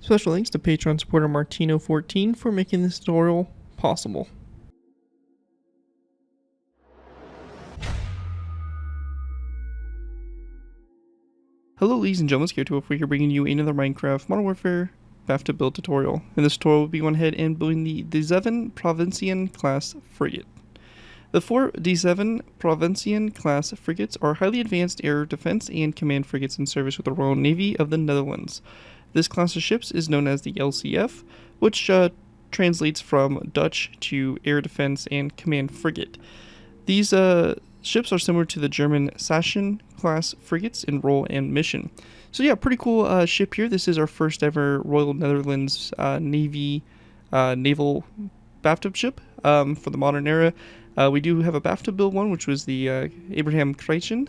Special thanks to Patreon supporter Martino14 for making this tutorial possible. Hello ladies and gentlemen, ZPro Warfare here, bringing you another Minecraft Modern Warfare bathtub build tutorial. In this tutorial we'll be going ahead and building the Zeven Provinciën-Class Frigate. The four Zeven Provinciën-Class Frigates are highly advanced air defense and command frigates in service with the Royal Navy of the Netherlands. This class of ships is known as the LCF, which translates from Dutch to Air Defense and Command Frigate. These ships are similar to the German Sachsen-class frigates in role and mission. So yeah, pretty cool ship here. This is our first ever Royal Netherlands Navy naval bathtub ship for the modern era. We do have a bathtub build one, which was the Abraham Krijtjen.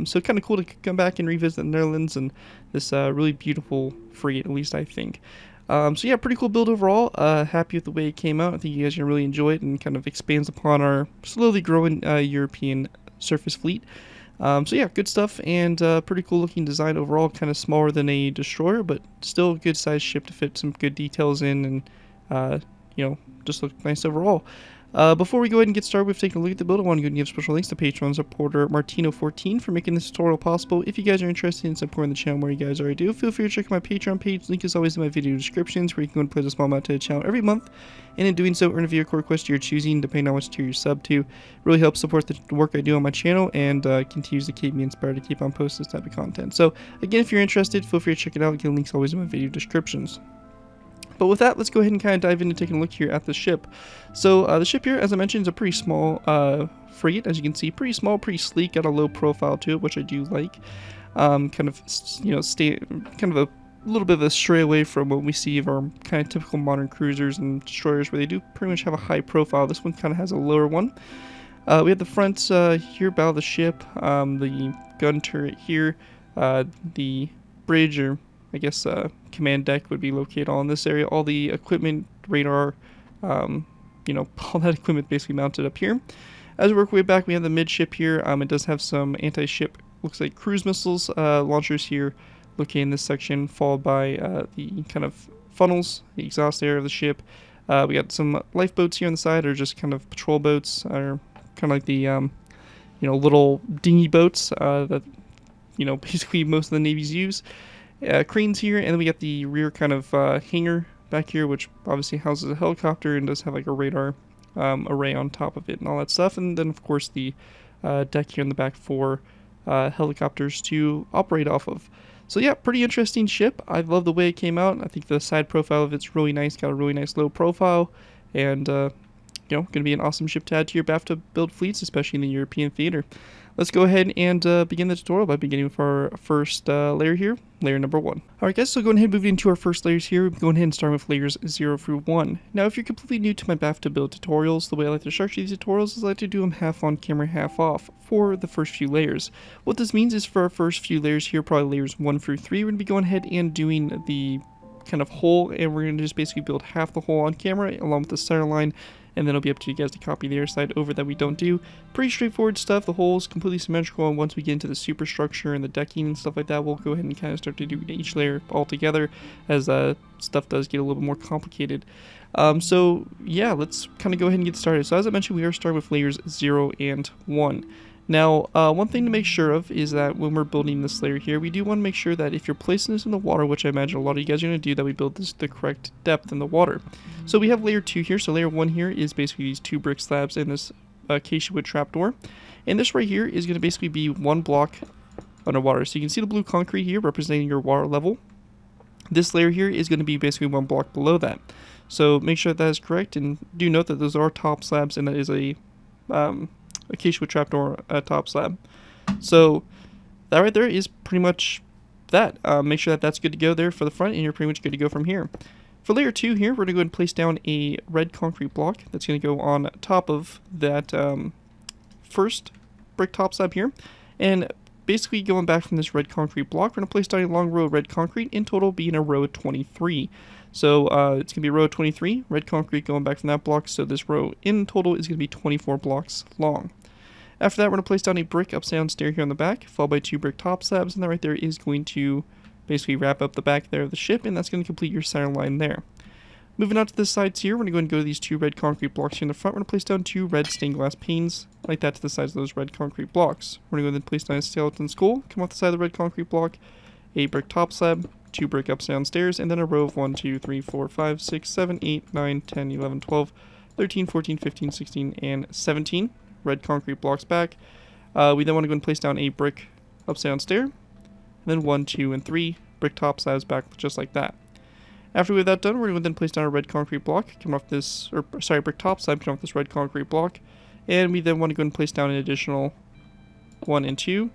So kind of cool to come back and revisit the Netherlands and this really beautiful frigate, at least I think. So yeah, pretty cool build overall. Happy with the way it came out. I think you guys are going to really enjoy it and kind of expands upon our slowly growing European surface fleet. So yeah, good stuff and pretty cool looking design overall. Kind of smaller than a destroyer, but still a good sized ship to fit some good details in and, you know, just look nice overall. Before we go ahead and get started with taking a look at the build, I want to go ahead and give special thanks to Patreon supporter Martino14 for making this tutorial possible. If you guys are interested in supporting the channel, where you guys already do, feel free to check out my Patreon page. Link is always in my video descriptions, where you can go and pledge a small amount to the channel every month, and in doing so, earn a video core request to your choosing, depending on which tier you're sub to. It really helps support the work I do on my channel, and continues to keep me inspired to keep on posting this type of content. So, again, if you're interested, feel free to check it out. Again, links always in my video descriptions. But with that, let's go ahead and kind of dive into taking a look here at the ship. So the ship here, as I mentioned, is a pretty small frigate. As you can see, pretty small, pretty sleek, got a low profile to it, which I do like. Kind of, you know, kind of a little bit of a stray away from what we see of our kind of typical modern cruisers and destroyers, where they do pretty much have a high profile. This one kind of has a lower one. We have the front here, bow of the ship, the gun turret here, the bridge, or I guess command deck would be located all in this area. All the equipment, radar, you know, all that equipment basically mounted up here. As we work way back, we have the midship here. It does have some anti-ship, looks like cruise missiles launchers here, located in this section, followed by the kind of funnels, the exhaust air of the ship. We got some lifeboats here on the side, or just kind of patrol boats, or kind of like the you know, little dinghy boats that, you know, basically most of the navies use. Cranes here, and then we got the rear kind of hangar back here, which obviously houses a helicopter and does have like a radar array on top of it and all that stuff. And then of course the deck here in the back for helicopters to operate off of. So yeah, pretty interesting ship. I love the way it came out. I think the side profile of it's really nice, got a really nice low profile, and you know, gonna be an awesome ship to add to your bathtub build fleets, especially in the European theater. Let's go ahead and begin the tutorial by beginning with our first layer here, layer number 1. Alright guys, so going ahead and moving into our first layers here, we're going ahead and start with layers 0 through 1. Now if you're completely new to my bathtub build tutorials, the way I like to structure these tutorials is I like to do them half on camera, half off for the first few layers. What this means is for our first few layers here, probably layers 1 through 3, we're going to be going ahead and doing the kind of hole, and we're going to just basically build half the hole on camera along with the center line. And then it'll be up to you guys to copy the other side over that we don't do. Pretty straightforward stuff. The hole is completely symmetrical, and once we get into the superstructure and the decking and stuff like that, we'll go ahead and kind of start to do each layer all together, as stuff does get a little bit more complicated. So yeah, let's kind of go ahead and get started. So as I mentioned, we are starting with layers 0 and 1. Now, one thing to make sure of is that when we're building this layer here, we do want to make sure that if you're placing this in the water, which I imagine a lot of you guys are going to do, that we build this the correct depth in the water. So we have layer 2 here. So layer 1 here is basically these 2 brick slabs and this acacia wood trapdoor. And this right here is going to basically be 1 block underwater. So you can see the blue concrete here representing your water level. This layer here is going to be basically 1 block below that. So make sure that is correct, and do note that those are top slabs, and that is a acacia wood trapdoor top slab. So that right there is pretty much that. Make sure that that's good to go there for the front, and you're pretty much good to go from here. For layer 2 here, we're going to go ahead and place down a red concrete block that's going to go on top of that first brick top slab here. And basically going back from this red concrete block, we're going to place down a long row of red concrete, in total being a row of 23. So it's going to be a row of 23, red concrete going back from that block, so this row in total is going to be 24 blocks long. After that, we're going to place down a brick upside down stair here on the back, followed by 2 brick top slabs, and that right there is going to basically wrap up the back there of the ship, and that's going to complete your center line there. Moving out to the sides here, we're going to go and go to these 2 red concrete blocks here in the front. We're going to place down 2 red stained glass panes, like that, to the sides of those red concrete blocks. We're going to go and place down a skeleton skull, come off the side of the red concrete block, a brick top slab, 2 brick upside down stairs, and then a row of 1, 2, 3, 4, 5, 6, 7, 8, 9, 10, 11, 12, 13, 14, 15, 16, and 17 red concrete blocks back. We then want to go and place down a brick upside down stair, and then 1, 2, and 3 brick top slabs back, just like that. After we have that done, we're going to then place down a red concrete block, come off this, brick top slab, come off this red concrete block, and we then want to go and place down an additional 1 and 2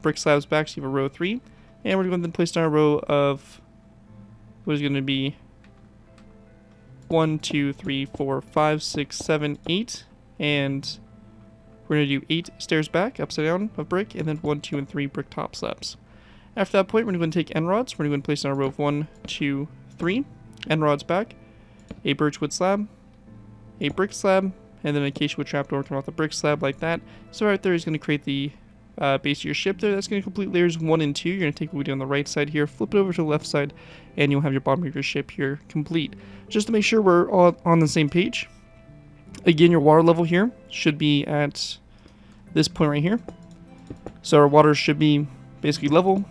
brick slabs back, so you have a row of 3, and we're going to then place down a row of what is going to be 1, 2, 3, 4, 5, 6, 7, 8, and we're going to do 8 stairs back, upside down of brick, and then 1, 2, and 3 brick top slabs. After that point, we're going to take end rods. We're going to place down a row of 1, 2, 3 end rods back, a birchwood slab, a brick slab, and then an acacia wood trapdoor coming off the brick slab like that. So right there is going to create the base of your ship there. That's going to complete layers 1 and 2. You're going to take what we do on the right side here, flip it over to the left side, and you'll have your bottom of your ship here complete. Just to make sure we're all on the same page, again, your water level here should be at this point right here. So our water should be basically level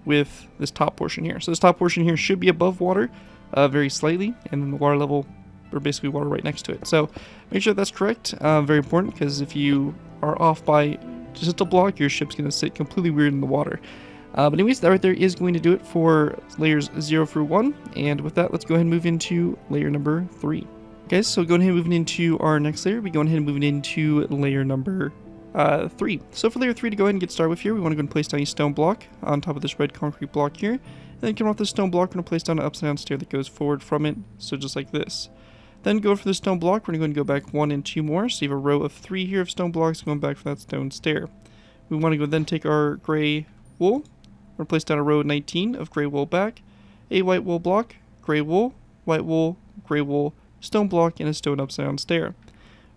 with this top portion here. So this top portion here should be above water very slightly, and then the water level, or basically water right next to it. So make sure that's correct. Very important, because if you are off by just a block, your ship's going to sit completely weird in the water. But anyways, that right there is going to do it for layers 0 through 1. And with that, let's go ahead and move into layer number 3. Okay, so going ahead and moving into our next layer, we go ahead and moving into layer number 3. So for layer 3 to go ahead and get started with here, we want to go and place down a stone block on top of this red concrete block here. And then coming off this stone block, we're going to place down an upside down stair that goes forward from it, so just like this. Then go for the stone block, we're going to go back 1 and 2 more, so you have a row of 3 here of stone blocks going back for that stone stair. We want to go then take our gray wool, we're going to place down a row of 19 of gray wool back, a white wool block, gray wool, gray wool, stone block, and a stone upside down stair.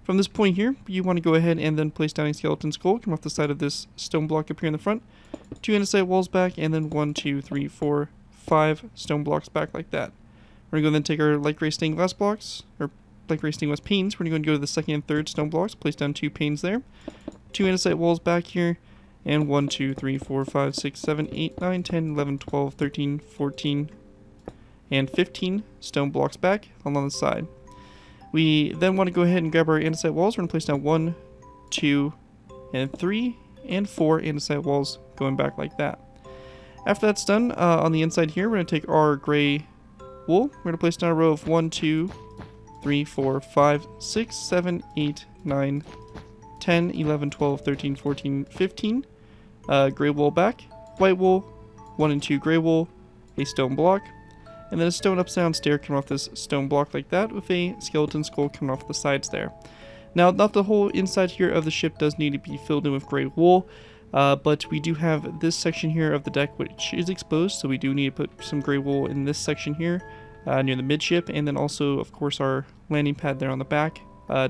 From this point here, you want to go ahead and then place down a skeleton skull, come off the side of this stone block up here in the front, 2 andesite walls back, and then 1, 2, 3, 4, 5 stone blocks back like that. We're going to go then take our light gray stained glass blocks, or light gray stained glass panes. We're going to go to the second and third stone blocks, place down 2 panes there, 2 andesite walls back here, and 1, 2, 3, 4, 5, 6, 7, 8, 9, 10, 11, 12, 13, 14, and 15 stone blocks back along the side. We then want to go ahead and grab our andesite walls. We're going to place down 1, 2, and 3, and 4 andesite walls going back like that. After that's done, on the inside here, we're going to take our gray wool. We're going to place down a row of 1, 2, 3, 4, 5, 6, 7, 8, 9, 10, 11, 12, 13, 14, 15. Gray wool back, white wool, 1 and 2 gray wool, a stone block, and then a stone upside down stair coming off this stone block like that, with a skeleton skull coming off the sides there. Now, not the whole inside here of the ship does need to be filled in with gray wool, but we do have this section here of the deck which is exposed, so we do need to put some gray wool in this section here near the midship, and then also, of course, our landing pad there on the back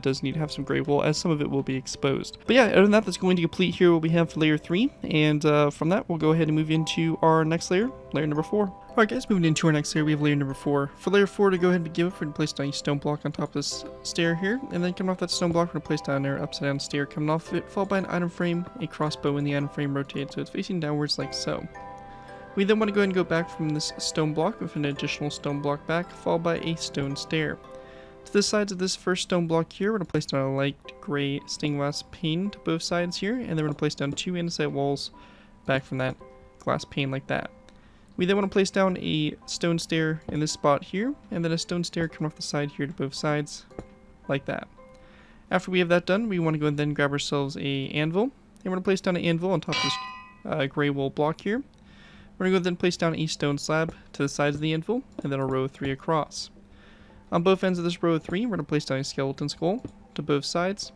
does need to have some gray wool, as some of it will be exposed. But yeah, other than that, that's going to complete here what we have for layer 3, and from that, we'll go ahead and move into our next layer, layer number 4. Alright guys, moving into our next layer, we have layer number 4. For layer 4, to go ahead and begin with, we're going to place down a stone block on top of this stair here, and then coming off that stone block, we're going to place down our upside down stair coming off of it, followed by an item frame, a crossbow, and the item frame rotated so it's facing downwards like so. We then want to go ahead and go back from this stone block with an additional stone block back, followed by a stone stair. To the sides of this first stone block here, we're going to place down a light gray stained glass pane to both sides here, and then we're going to place down 2 andesite walls back from that glass pane like that. We then want to place down a stone stair in this spot here, and then a stone stair coming off the side here to both sides, like that. After we have that done, we want to go and then grab ourselves a anvil, and we're going to place down an anvil on top of this gray wool block here. We're going to go then place down a stone slab to the sides of the anvil, and then a row of 3 across. On both ends of this row of 3, we're going to place down a skeleton skull to both sides.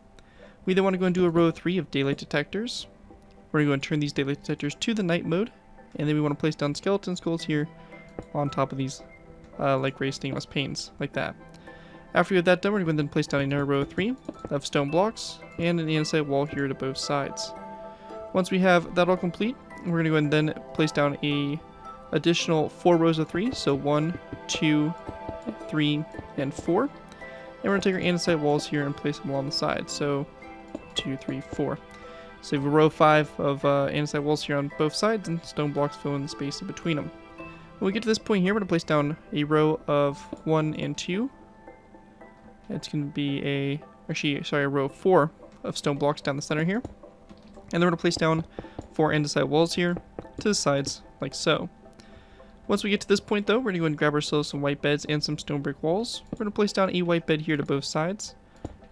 We then want to go and do a row of 3 of daylight detectors. We're going to go and turn these daylight detectors to the night mode, and then we want to place down skeleton skulls here on top of these light gray stained glass panes, like that. After we have that done, we're going to then place down another row of 3 of stone blocks and an andesite wall here to both sides. Once we have that all complete, we're going to go and then place down a additional 4 rows of 3, so 1, 2, 3, and 4. And we're going to take our andesite walls here and place them along the side, so 2, 3, 4. So we have a row 5 of andesite walls here on both sides, and stone blocks fill in the space in between them. When we get to this point here, we're going to place down a row of 1 and 2. It's going to be a row of 4 of stone blocks down the center here. And then we're going to place down 4 andesite walls here to the sides, like so. Once we get to this point though, we're going to go and grab ourselves some white beds and some stone brick walls. We're going to place down a white bed here to both sides,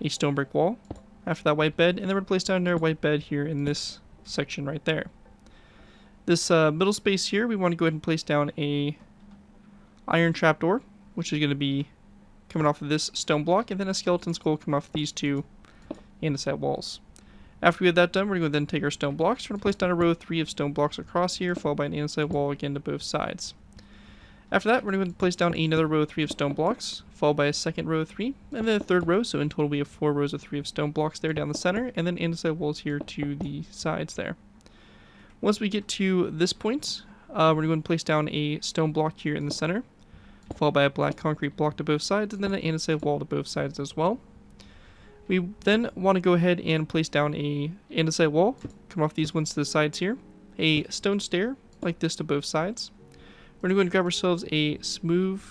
a stone brick wall after that white bed, and then we're going to place down another white bed here in this section right there. This middle space here, we want to go ahead and place down a iron trapdoor, which is going to be coming off of this stone block, and then a skeleton skull coming off of these 2 andesite walls. After we have that done, we're going to then take our stone blocks. We're going to place down a row of 3 of stone blocks across here, followed by an andesite wall again to both sides. After that, we're going to place down another row of 3 of stone blocks, followed by a second row of 3, and then a third row, so in total we have 4 rows of 3 of stone blocks there down the center, and then andesite walls here to the sides there. Once we get to this point, we're going to place down a stone block here in the center, followed by a black concrete block to both sides, and then an andesite wall to both sides as well. We then want to go ahead and place down a andesite wall, come off these ones to the sides here, a stone stair like this to both sides. We're going to go and grab ourselves a smooth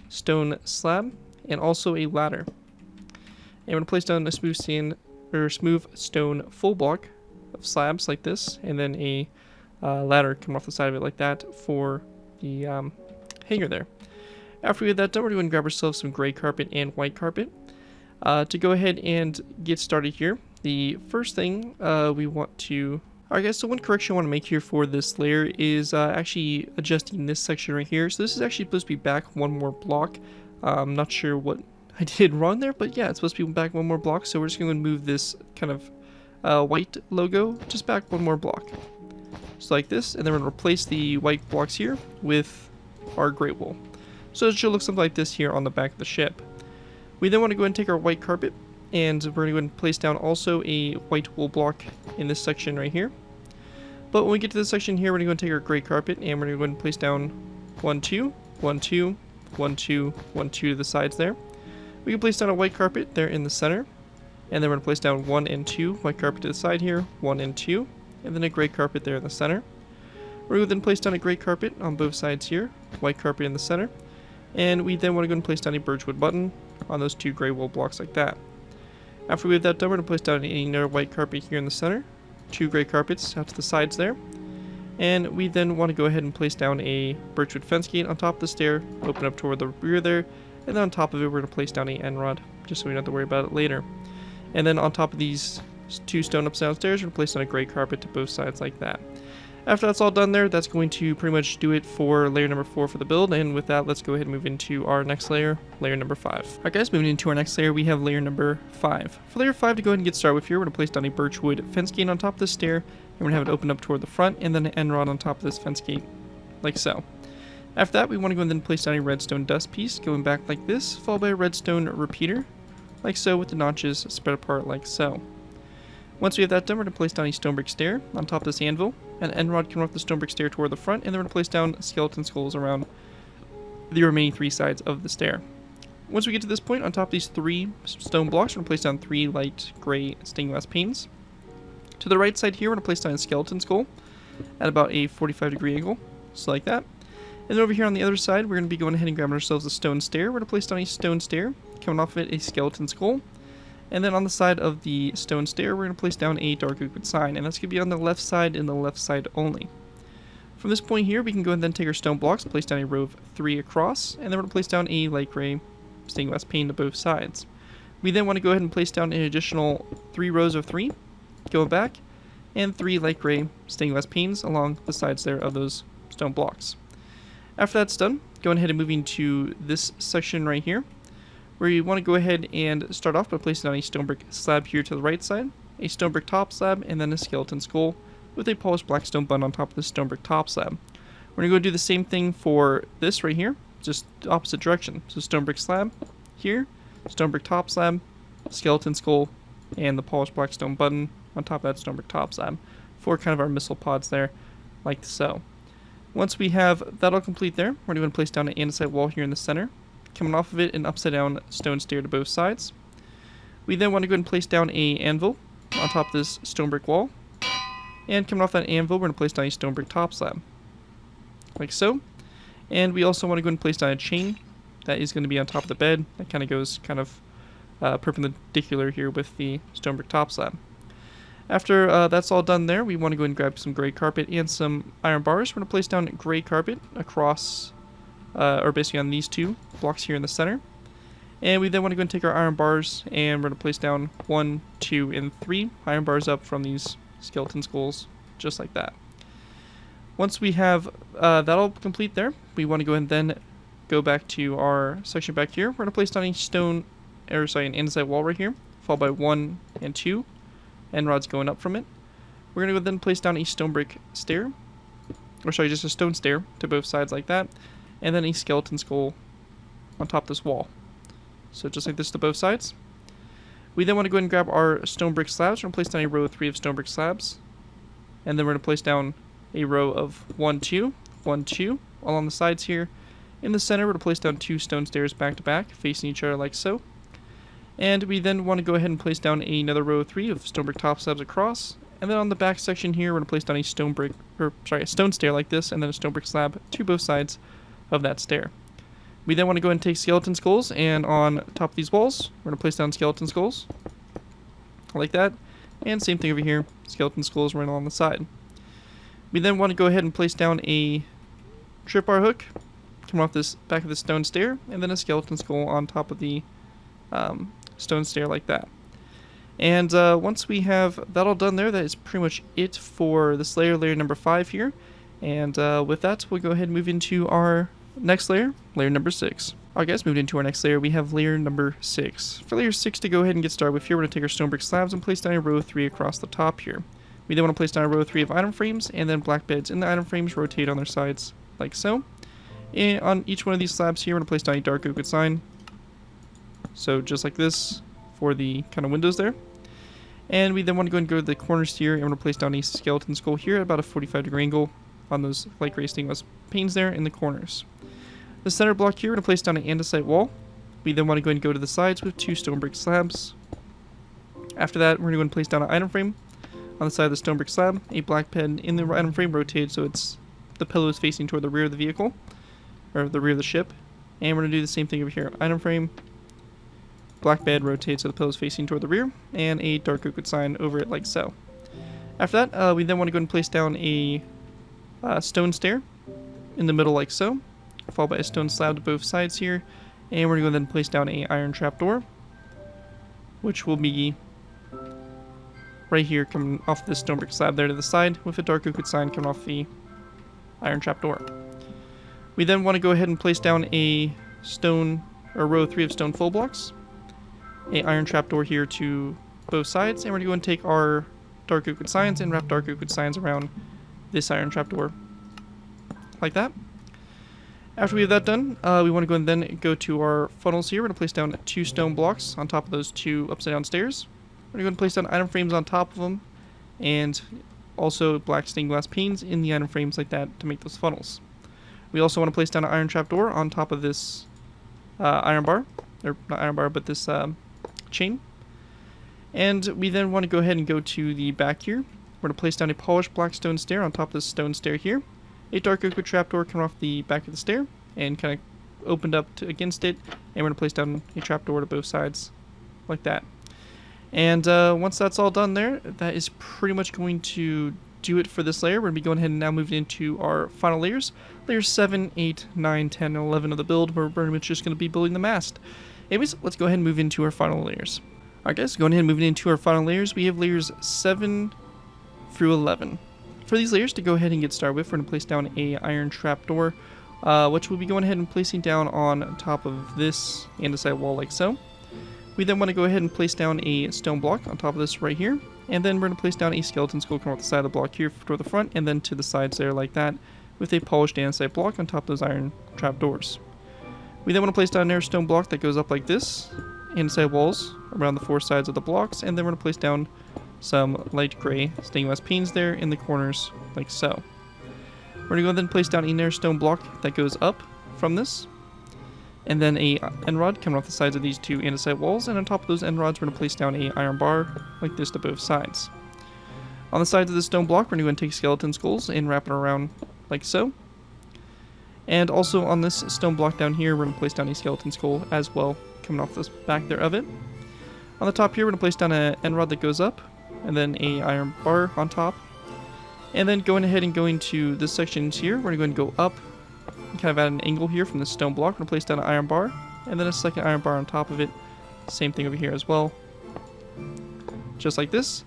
stone slab and also a ladder. And we're going to place down a smooth stone full block of slabs like this, and then a ladder coming off the side of it like that for the hanger there. After we get that done, we're going to grab ourselves some gray carpet and white carpet. To go ahead and get started here, the first thing we want to... Alright guys, so one correction I want to make here for this layer is actually adjusting this section right here. So this is actually supposed to be back one more block. I'm not sure what I did wrong there, but yeah, it's supposed to be back one more block. So we're just going to move this kind of white logo just back one more block. So like this, and then we're going to replace the white blocks here with our gray wool. So it should look something like this here on the back of the ship. We then want to go ahead and take our white carpet, and we're going to go ahead and place down also a white wool block in this section right here. But when we get to this section here, we're going to go and take our gray carpet, and we're going to go ahead and place down 1, 2, 1, 2, 1, 2, 1, 2 to the sides there. We can place down a white carpet there in the center, and then we're going to place down 1 and 2 white carpet to the side here, 1 and 2, and then a gray carpet there in the center. We're going to then place down a gray carpet on both sides here, white carpet in the center, and we then want to go and place down a birchwood button on those 2 gray wool blocks like that. After we have that done, we're going to place down another white carpet here in the center, 2 gray carpets out to the sides there, and we then want to go ahead and place down a birchwood fence gate on top of the stair, open up toward the rear there, and then on top of it we're going to place down a end rod, just so we don't have to worry about it later. And then on top of these 2 stone ups downstairs, we're going to place down a gray carpet to both sides like that. After that's all done there, that's going to pretty much do it for layer number 4 for the build, and with that, let's go ahead and move into our next layer, layer number 5. Alright guys, moving into our next layer, we have layer number 5. For layer 5, to go ahead and get started with here, we're going to place down a birchwood fence gate on top of this stair, and we're going to have it open up toward the front, and then an end rod on top of this fence gate, like so. After that, we want to go and then place down a redstone dust piece, going back like this, followed by a redstone repeater, like so, with the notches spread apart like so. Once we have that done, we're going to place down a stone brick stair on top of this anvil, an end rod coming off the stone brick stair toward the front, and then we're going to place down skeleton skulls around the remaining 3 sides of the stair. Once we get to this point, on top of these 3 stone blocks, we're going to place down 3 light gray stained glass panes. To the right side here, we're going to place down a skeleton skull at about a 45-degree angle, so like that. And then over here on the other side, we're going to be going ahead and grabbing ourselves a stone stair. We're going to place down a stone stair, coming off of it a skeleton skull. And then on the side of the stone stair, we're going to place down a dark liquid sign, and that's going to be on the left side and the left side only. From this point here, we can go ahead and then take our stone blocks, place down a row of 3 across, and then we're going to place down a light gray stained glass pane to both sides. We then want to go ahead and place down an additional 3 rows of 3, going back, and 3 light gray stained glass panes along the sides there of those stone blocks. After that's done, going ahead and moving to this section right here, where you want to go ahead and start off by placing down a stone brick slab here to the right side, a stone brick top slab, and then a skeleton skull with a polished black stone button on top of the stone brick top slab. We're going to go do the same thing for this right here, just the opposite direction. So stone brick slab here, stone brick top slab, skeleton skull, and the polished black stone button on top of that stone brick top slab for kind of our missile pods there, like so. Once we have that all complete there, we're going to place down an andesite wall here in the center. Coming off of it, an upside down stone stair to both sides. We then want to go ahead and place down a anvil on top of this stone brick wall. And coming off that anvil, we're going to place down a stone brick top slab. Like so. And we also want to go ahead and place down a chain that is going to be on top of the bed. That kind of goes perpendicular here with the stone brick top slab. After that's all done there, we want to go ahead and grab some gray carpet and some iron bars. We're going to place down gray carpet across, or basically on these two blocks here in the center. And we then want to go and take our iron bars, and we're going to place down 1, 2, and 3 iron bars up from these skeleton skulls, just like that. Once we have that all complete there, we want to go ahead and then go back to our section back here. We're going to place down an andesite wall right here, followed by 1 and 2 end rods going up from it. We're going to go then place down a stone brick stair, just a stone stair to both sides like that, and then a skeleton skull on top of this wall. So just like this to both sides. We then want to go ahead and grab our stone brick slabs. We're going to place down a row of 3 of stone brick slabs, and then we're going to place down a row of 1, 2, 1, 2 along the sides here. In the center, we're going to place down 2 stone stairs back to back, facing each other like so. And we then want to go ahead and place down another row of 3 of stone brick top slabs across. And then on the back section here, we're going to place down a a stone stair like this, and then a stone brick slab to both sides of that stair. We then want to go ahead and take skeleton skulls, and on top of these walls, we're going to place down skeleton skulls, like that. And same thing over here, skeleton skulls right along the side. We then want to go ahead and place down a trip bar hook, coming off this back of the stone stair, and then a skeleton skull on top of the stone stair like that. And once we have that all done there, that is pretty much it for this layer number 5 here. And with that, we'll go ahead and move into our next layer number 6. Alright guys, moving into our next layer, we have layer number 6. For layer 6 to go ahead and get started with here, we're going to take our stone brick slabs and place down a row of 3 across the top here. We then want to place down a row of 3 of item frames, and then black beds in the item frames rotate on their sides like so. And on each one of these slabs here, we're going to place down a dark oak wood sign. So just like this for the kind of windows there. And we then want to go and go to the corners here, and we're going to place down a skeleton skull here at about a 45-degree angle on those light gray stained glass panes there in the corners. The center block here, we're going to place down an andesite wall. We then want to go and go to the sides with 2 stone brick slabs. After that, we're going to go and place down an item frame on the side of the stone brick slab. A black bed in the item frame rotated so the pillow is facing toward the rear of the vehicle, or the rear of the ship. And we're going to do the same thing over here. Item frame, black bed rotated so the pillow is facing toward the rear, and a dark oak wood sign over it like so. After that, we then want to go and place down a stone stair in the middle like so, followed by a stone slab to both sides here, and we're going to then place down a iron trapdoor, which will be right here coming off this stone brick slab there to the side, with a dark oak wood sign coming off the iron trapdoor. We then want to go ahead and place down a row 3 of stone full blocks, a iron trapdoor here to both sides, and we're going to go and take our dark oak wood signs and wrap dark oak wood signs around this iron trapdoor, like that. After we have that done, we want to go and then go to our funnels here. We're going to place down 2 stone blocks on top of those 2 upside down stairs. We're going to go and place down item frames on top of them, and also black stained glass panes in the item frames like that to make those funnels. We also want to place down an iron trapdoor on top of this iron bar, or not iron bar, but this chain. And we then want to go ahead and go to the back here. We're going to place down a polished black stone stair on top of this stone stair here. A dark oak wood trapdoor coming off the back of the stair and kind of opened up against it. And we're going to place down a trapdoor to both sides like that. And once that's all done there, that is pretty much going to do it for this layer. We're going to be going ahead and now moving into our final layers. Layers 7, 8, 9, 10, and 11 of the build. We're pretty much just going to be building the mast. Anyways, let's go ahead and move into our final layers. Alright guys, going ahead and moving into our final layers, we have layers 7 through 11. For these layers to go ahead and get started with, we're going to place down a iron trapdoor, which we'll be going ahead and placing down on top of this andesite wall like so. We then want to go ahead and place down a stone block on top of this right here, and then we're going to place down a skeleton skull coming off the side of the block here toward the front, and then to the sides there like that, with a polished andesite block on top of those iron trapdoors. We then want to place down another stone block that goes up like this, andesite walls around the 4 sides of the blocks, and then we're going to place down some light gray stained glass panes there in the corners like so. We're going to go ahead and place down a stone block that goes up from this. And then a end rod coming off the sides of these two andesite walls. And on top of those end rods, we're going to place down a iron bar like this to both sides. On the sides of this stone block, we're going to take skeleton skulls and wrap it around like so. And also on this stone block down here, we're going to place down a skeleton skull as well, coming off the back there of it. On the top here, we're going to place down an end rod that goes up, and then a iron bar on top. And then going ahead and going to this section here, we're going to go up, kind of at an angle here from the stone block. We're going to place down an iron bar, and then a second iron bar on top of it. Same thing over here as well, just like this.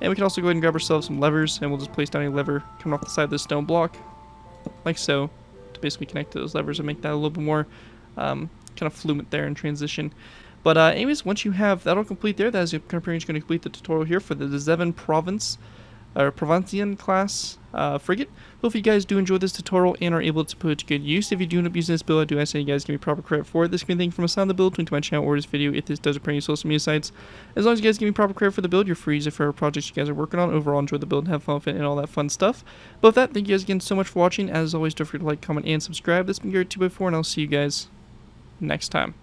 And we can also go ahead and grab ourselves some levers, and we'll just place down a lever coming off the side of this stone block, like so, to basically connect to those levers and make that a little bit more kind of fluent there in transition. But anyways, once you have that all complete there, that is pretty much going to complete the tutorial here for the Zeven Provinciën-Class Frigate. Hope you guys do enjoy this tutorial and are able to put it to good use. If you do end up using this build, I do ask that you guys give me proper credit for it. This can be anything from a sound of the build, link to my channel or this video if this does appear on your social media sites. As long as you guys give me proper credit for the build, you're free to use it for projects you guys are working on. Overall, enjoy the build and have fun with it and all that fun stuff. But with that, thank you guys again so much for watching. As always, don't forget to like, comment, and subscribe. This has been Garrett 2x4, and I'll see you guys next time.